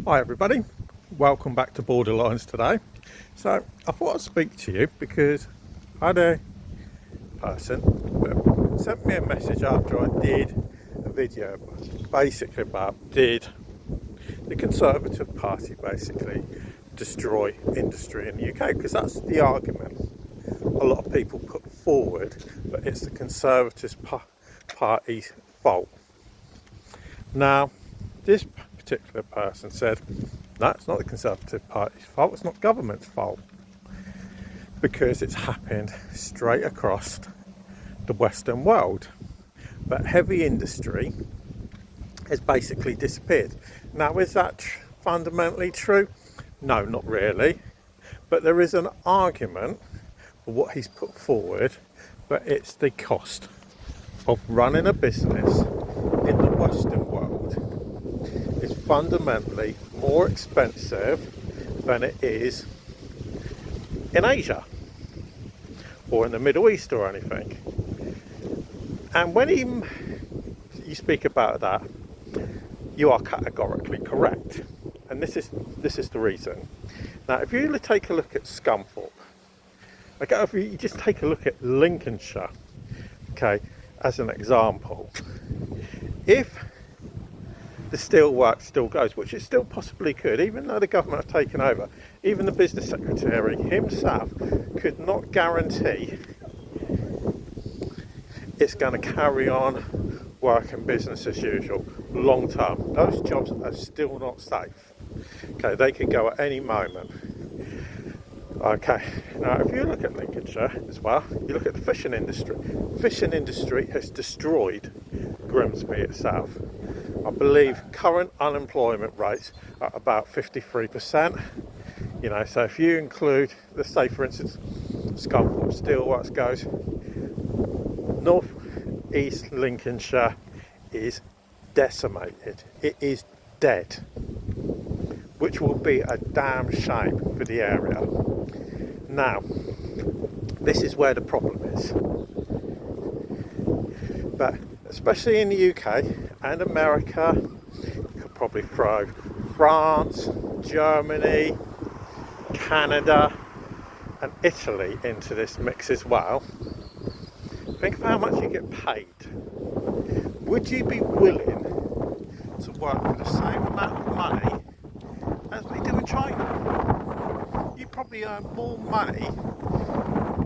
Hi everybody, welcome back to Borderlines today. So I thought I'd speak to you because I had a person that sent me a message after I did a video basically about did the Conservative Party basically destroy industry in the UK, because that's the argument a lot of people put forward, but it's the Conservative Party's fault. Now this particular person said, no, it's not the Conservative Party's fault, it's not government's fault, because it's happened straight across the Western world. But heavy industry has basically disappeared. Now, is that fundamentally true? No, not really. But there is an argument for what he's put forward, but it's the cost of running a business in the Western world is fundamentally more expensive than it is in Asia or in the Middle East or anything. And when you speak about that, you are categorically correct. And this is the reason. Now, if you take a look at Scunthorpe, okay, if you just take a look at Lincolnshire, okay, as an example, if the steelworks still goes, which it still possibly could, even though the government have taken over, even the business secretary himself could not guarantee it's going to carry on working business as usual long term. Those jobs are still not safe. Okay, they could go at any moment. Okay, now if you look at Lincolnshire as well, you look at the fishing industry. Fishing industry has destroyed Grimsby itself. I believe current unemployment rates are about 53%. So if you include, let's say for instance, Scunthorpe Steelworks goes, North East Lincolnshire is decimated. It is dead, which will be a damn shame for the area. Now, this is where the problem is. But especially in the UK and America, you could probably throw France, Germany, Canada and Italy into this mix as well. Think of how much you get paid. Would you be willing to work for the same amount of money as we do in China? You probably earn more money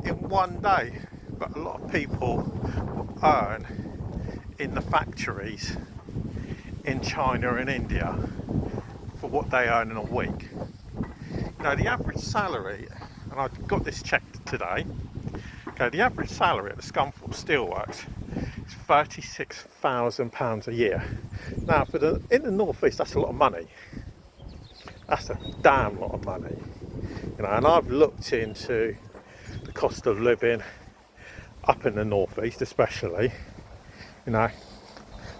in one day, but a lot of people will earn in the factories in China and India for what they earn in a week. The average salary, and I got this checked today, okay, the average salary at the Scunthorpe Steelworks is £36,000 a year. Now, in the North East, that's a lot of money. That's a damn lot of money. And I've looked into the cost of living up in the North East, especially.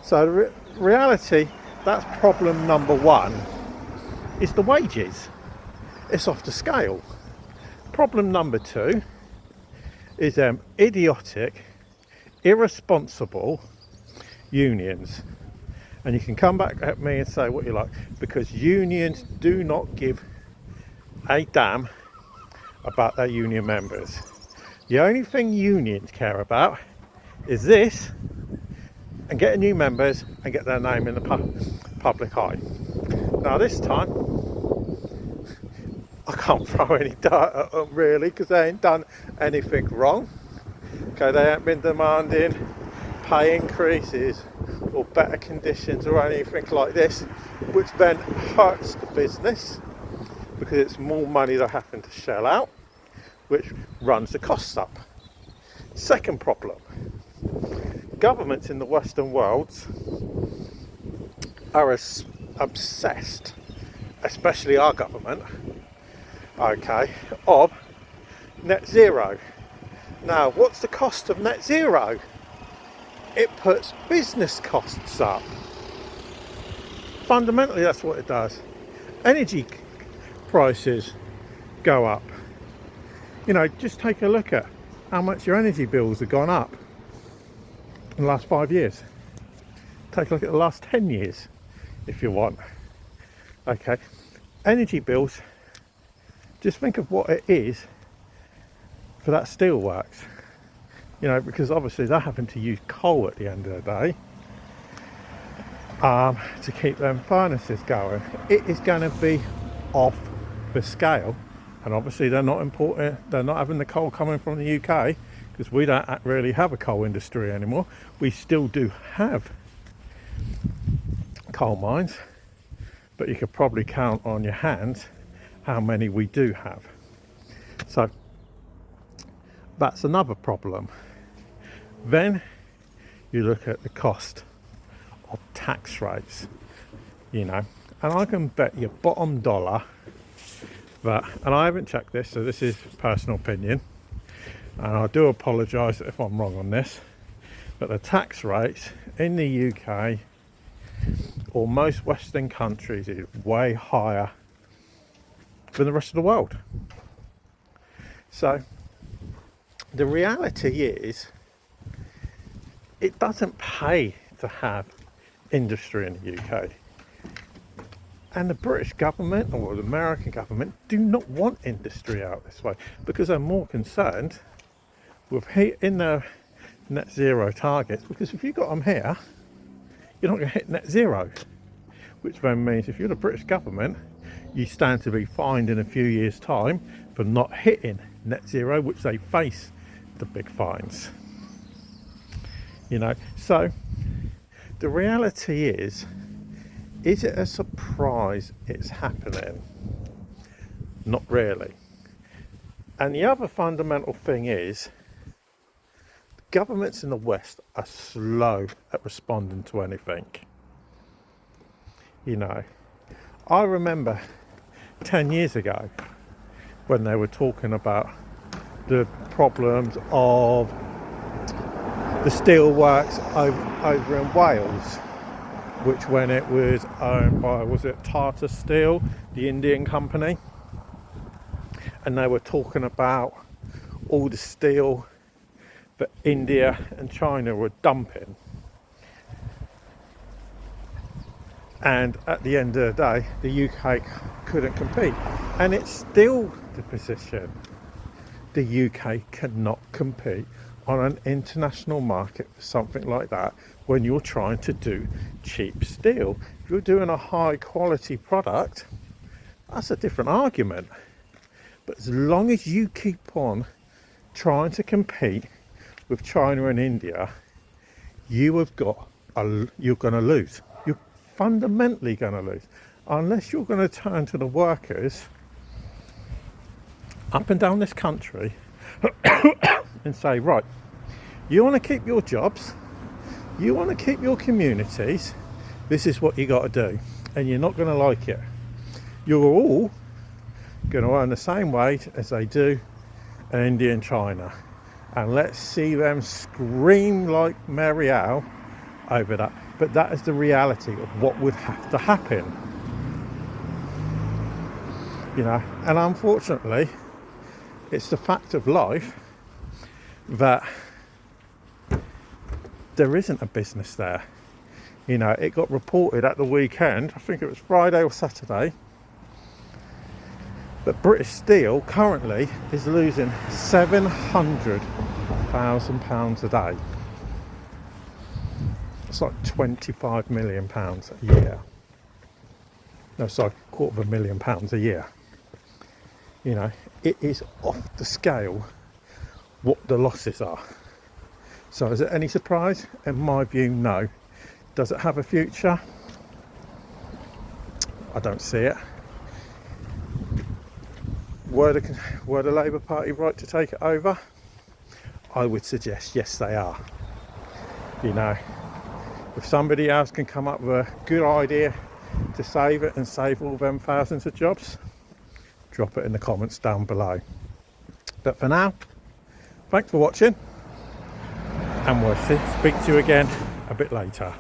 So the reality, that's problem number one, is the wages. It's off the scale. Problem number two is idiotic, irresponsible unions. And you can come back at me and say what you like, because unions do not give a damn about their union members. The only thing unions care about is this, and getting new members and get their name in the public eye. Now this time, I can't throw any dirt at them really, because they ain't done anything wrong. Okay, they haven't been demanding pay increases or better conditions or anything like this, which then hurts the business because it's more money they're having to shell out, which runs the costs up. Second problem, governments in the Western world are as obsessed, especially our government, okay, of net zero. Now, what's the cost of net zero? It puts business costs up. Fundamentally, that's what it does. Energy prices go up. Just take a look at how much your energy bills have gone up in the last 5 years. Take a look at the last 10 years if you want. Okay, energy bills, just think of what it is for that steelworks, you know, because obviously they're having to use coal at the end of the day to keep them furnaces going. It is going to be off the scale, and obviously they're not having the coal coming from the UK, because we don't really have a coal industry anymore. We still do have coal mines, but you could probably count on your hands how many we do have. So that's another problem. Then you look at the cost of tax rates, you know, and I can bet your bottom dollar that, and I haven't checked this, so this is personal opinion, and I do apologise if I'm wrong on this, but the tax rates in the UK or most Western countries is way higher than the rest of the world. So the reality is, it doesn't pay to have industry in the UK. And the British government or the American government do not want industry out this way, because they're more concerned with hitting their net zero targets. Because if you've got them here, you're not going to hit net zero, which then means if you're the British government, you stand to be fined in a few years' time for not hitting net zero, which they face the big fines. You know, so the reality is it a surprise it's happening? Not really. And the other fundamental thing is, governments in the West are slow at responding to anything. You know, I remember 10 years ago when they were talking about the problems of the steelworks over in Wales, which when it was owned by, was it Tata Steel, the Indian company, and they were talking about all the steel that India and China were dumping, and at the end of the day the UK couldn't compete, and it's still the position. The UK cannot compete on an international market for something like that when you're trying to do cheap steel. If you're doing a high quality product, that's a different argument. But as long as you keep on trying to compete with China and India, you're going to lose. You're fundamentally going to lose, unless you're going to turn to the workers up and down this country and say, right, you want to keep your jobs, you want to keep your communities, this is what you got to do, and you're not going to like it. You're all going to earn the same wage as they do in India and China, and let's see them scream like Mary Owl over that. But that is the reality of what would have to happen, you know. And unfortunately, it's the fact of life that there isn't a business there. You know, it got reported at the weekend, I think it was Friday or Saturday, that British Steel currently is losing £700,000 a day. It's like £25 million a year. No, sorry, £250,000 a year. You know, it is off the scale what the losses are. So is it any surprise? In my view, no. Does it have a future? I don't see it. Were the Labour Party right to take it over? I would suggest yes, they are. You know, if somebody else can come up with a good idea to save it and save all them thousands of jobs, drop it in the comments down below. But for now, thanks for watching, and we'll speak to you again a bit later.